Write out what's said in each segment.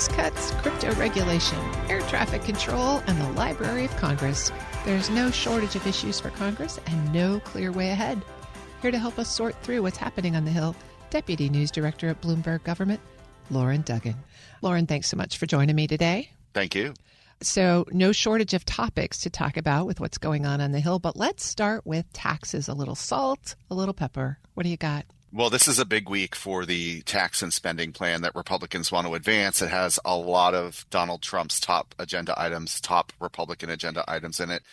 tax cuts, crypto regulation, air traffic control, and the Library of Congress. There's no shortage of issues for Congress and no clear way ahead. Here to help us sort through what's happening on the Hill, Deputy News Director at Bloomberg Government, Lauren Duggan. Lauren, thanks so much for joining me today. Thank you. So no shortage of topics to talk about with what's going on the Hill, but let's start with taxes. A little salt, a little pepper. What do you got? Well, this is a big week for the tax and spending plan that Republicans want to advance. It has a lot of Donald Trump's top Republican agenda items in it.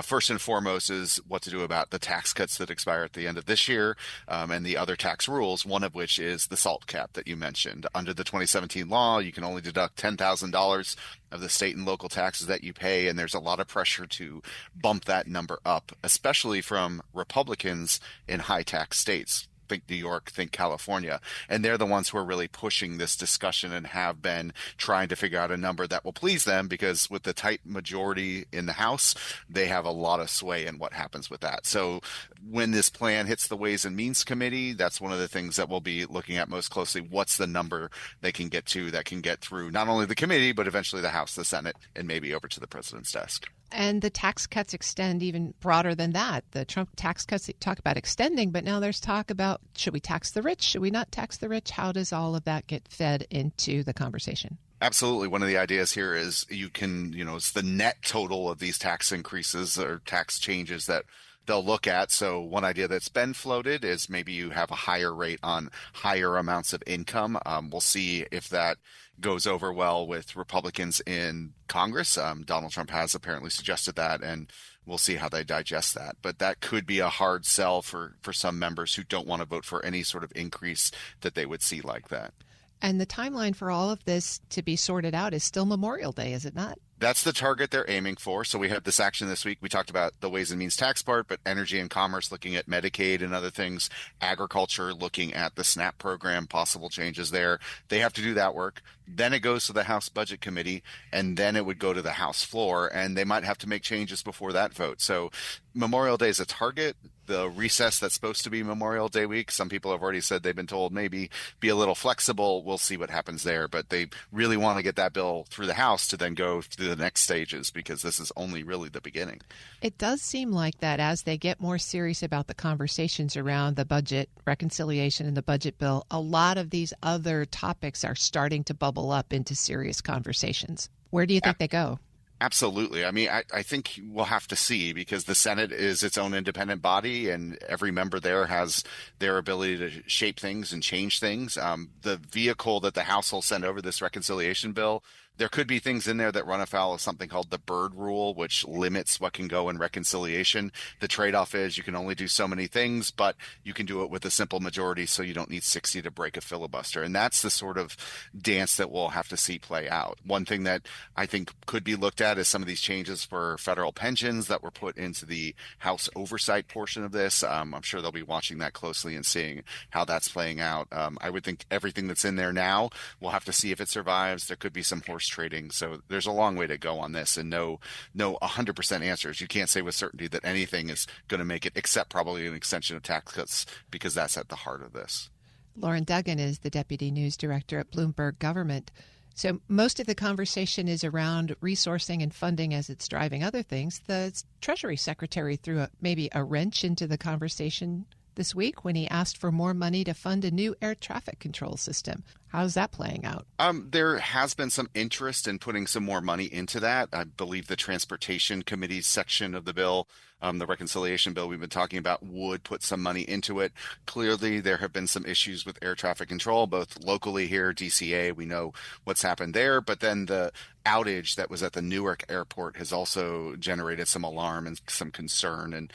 First and foremost is what to do about the tax cuts that expire at the end of this year and the other tax rules, one of which is the SALT cap that you mentioned. Under the 2017 law, you can only deduct $10,000 of the state and local taxes that you pay, and there's a lot of pressure to bump that number up, especially from Republicans in high-tax states. Think New York, think California. And they're the ones who are really pushing this discussion and have been trying to figure out a number that will please them, because with the tight majority in the House, they have a lot of sway in what happens with that. So when this plan hits the Ways and Means Committee, that's one of the things that we'll be looking at most closely. What's the number they can get to that can get through not only the committee, but eventually the House, the Senate, and maybe over to the president's desk. And the tax cuts extend even broader than that. The Trump tax cuts talk about extending, but now there's talk about, should we tax the rich? Should we not tax the rich? How does all of that get fed into the conversation? Absolutely. One of the ideas here is it's the net total of these tax increases or tax changes that they'll look at. So one idea that's been floated is maybe you have a higher rate on higher amounts of income. We'll see if that goes over well with Republicans in Congress. Donald Trump has apparently suggested that, and we'll see how they digest that. But that could be a hard sell for some members who don't want to vote for any sort of increase that they would see like that. And the timeline for all of this to be sorted out is still Memorial Day, is it not? That's the target they're aiming for. So we have this action this week. We talked about the Ways and Means tax part, but energy and commerce looking at Medicaid and other things, agriculture looking at the SNAP program, possible changes there. They have to do that work. Then it goes to the House Budget Committee, and then it would go to the House floor, and they might have to make changes before that vote. So Memorial Day is a target. The recess that's supposed to be Memorial Day week, some people have already said they've been told maybe be a little flexible. We'll see what happens there. But they really want to get that bill through the House to then go through the next stages, because this is only really the beginning. It does seem like that as they get more serious about the conversations around the budget, reconciliation, and the budget bill, a lot of these other topics are starting to bubble up into serious conversations. Where do you think they go? Absolutely. I mean, I think we'll have to see, because the Senate is its own independent body, and every member there has their ability to shape things and change things. The vehicle that the House will send over, this reconciliation bill, there could be things in there that run afoul of something called the Byrd Rule, which limits what can go in reconciliation. The trade-off is you can only do so many things, but you can do it with a simple majority, so you don't need 60 to break a filibuster. And that's the sort of dance that we'll have to see play out. One thing that I think could be looked at is some of these changes for federal pensions that were put into the House oversight portion of this. I'm sure they'll be watching that closely and seeing how that's playing out. I would think everything that's in there now, we'll have to see if it survives. There could be some horse trading. So there's a long way to go on this, and no 100% answers. You can't say with certainty that anything is going to make it, except probably an extension of tax cuts, because that's at the heart of this. Lauren Duggan is the Deputy News Director at Bloomberg Government. So most of the conversation is around resourcing and funding as it's driving other things. The Treasury Secretary threw maybe a wrench into the conversation this week when he asked for more money to fund a new air traffic control system. How's that playing out? There has been some interest in putting some more money into that. I believe the Transportation Committee section of the bill, the reconciliation bill we've been talking about, would put some money into it. Clearly, there have been some issues with air traffic control, both locally here, DCA, we know what's happened there, but then the outage that was at the Newark airport has also generated some alarm and some concern. And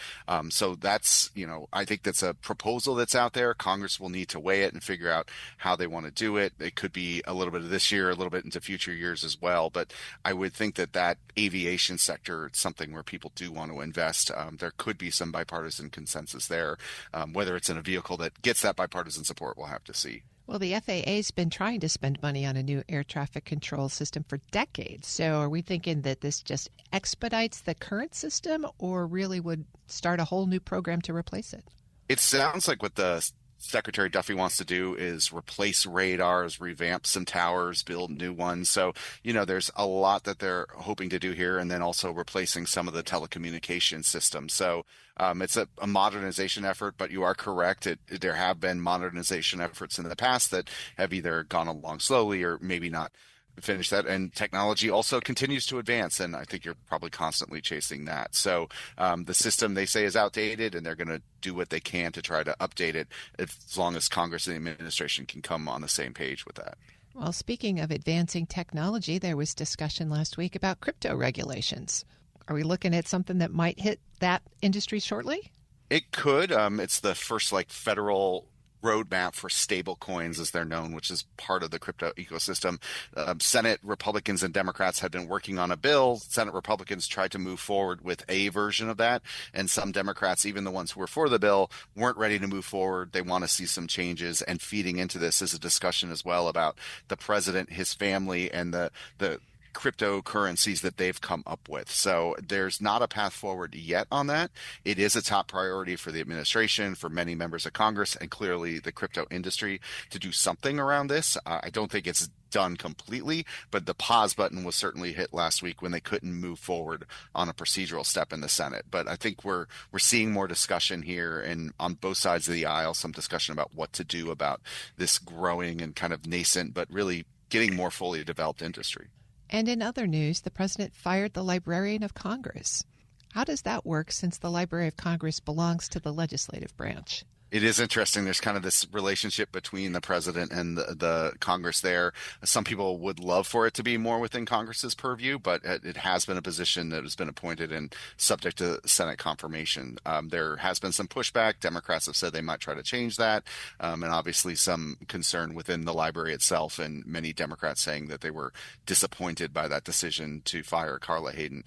so that's, I think that's a proposal that's out there. Congress will need to weigh it and figure out how they want to do it. It could be a little bit of this year, a little bit into future years as well. But I would think that aviation sector, it's something where people do want to invest. There could be some bipartisan consensus there. Whether it's in a vehicle that gets that bipartisan support, we'll have to see. Well, the FAA's been trying to spend money on a new air traffic control system for decades. So are we thinking that this just expedites the current system, or really would start a whole new program to replace it? It sounds like with the Secretary Duffy wants to do is replace radars, revamp some towers, build new ones. So, there's a lot that they're hoping to do here, and then also replacing some of the telecommunication systems. So it's a modernization effort, but you are correct. There have been modernization efforts in the past that have either gone along slowly or maybe not finish that. And technology also continues to advance, and I think you're probably constantly chasing that. So the system, they say, is outdated, and they're going to do what they can to try to update it as long as Congress and the administration can come on the same page with that. Well, speaking of advancing technology, there was discussion last week about crypto regulations. Are we looking at something that might hit that industry shortly? It could. It's the first federal roadmap for stable coins, as they're known, which is part of the crypto ecosystem. Senate Republicans and Democrats had been working on a bill. Senate Republicans tried to move forward with a version of that, and some Democrats, even the ones who were for the bill, weren't ready to move forward. They want to see some changes, and feeding into this is a discussion as well about the president, his family, and the cryptocurrencies that they've come up with. So there's not a path forward yet on that. It is a top priority for the administration, for many members of Congress, and clearly the crypto industry to do something around this. I don't think it's done completely, but the pause button was certainly hit last week when they couldn't move forward on a procedural step in the Senate. But I think we're seeing more discussion here, and on both sides of the aisle, some discussion about what to do about this growing and kind of nascent, but really getting more fully developed industry. And in other news, the president fired the Librarian of Congress. How does that work, since the Library of Congress belongs to the legislative branch? It is interesting. There's kind of this relationship between the president and the Congress there. Some people would love for it to be more within Congress's purview, but it has been a position that has been appointed and subject to Senate confirmation. There has been some pushback. Democrats have said they might try to change that, and obviously some concern within the library itself, and many Democrats saying that they were disappointed by that decision to fire Carla Hayden.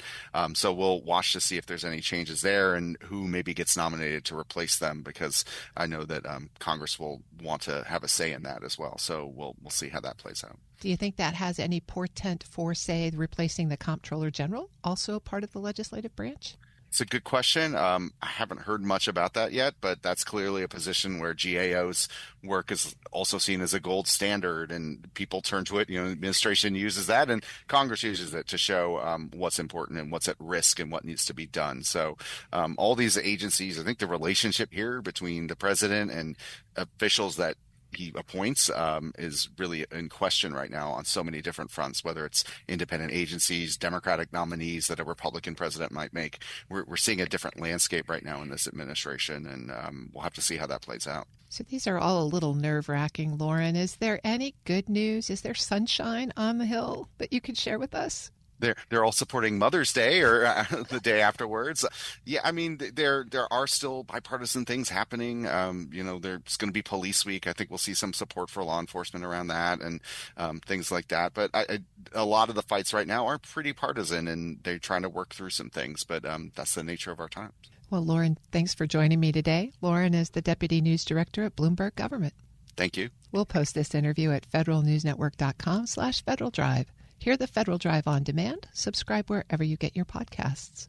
So we'll watch to see if there's any changes there and who maybe gets nominated to replace them, because I know that Congress will want to have a say in that as well. So we'll see how that plays out. Do you think that has any portent for, say, replacing the Comptroller General, also part of the legislative branch? It's a good question. I haven't heard much about that yet, but that's clearly a position where GAO's work is also seen as a gold standard, and people turn to it. The administration uses that, and Congress uses it to show what's important and what's at risk and what needs to be done. So all these agencies, I think the relationship here between the president and officials that he appoints is really in question right now on so many different fronts, whether it's independent agencies, Democratic nominees that a Republican president might make. We're seeing a different landscape right now in this administration, and we'll have to see how that plays out. So these are all a little nerve-wracking, Lauren. Is there any good news? Is there sunshine on the hill that you could share with us? They're all supporting Mother's Day or the day afterwards. Yeah, I mean, there are still bipartisan things happening. There's going to be Police Week. I think we'll see some support for law enforcement around that and things like that. But a lot of the fights right now are pretty partisan, and they're trying to work through some things. But that's the nature of our times. Well, Lauren, thanks for joining me today. Lauren is the Deputy News Director at Bloomberg Government. Thank you. We'll post this interview at federalnewsnetwork.com/Federal Drive. Hear the Federal Drive on demand. Subscribe wherever you get your podcasts.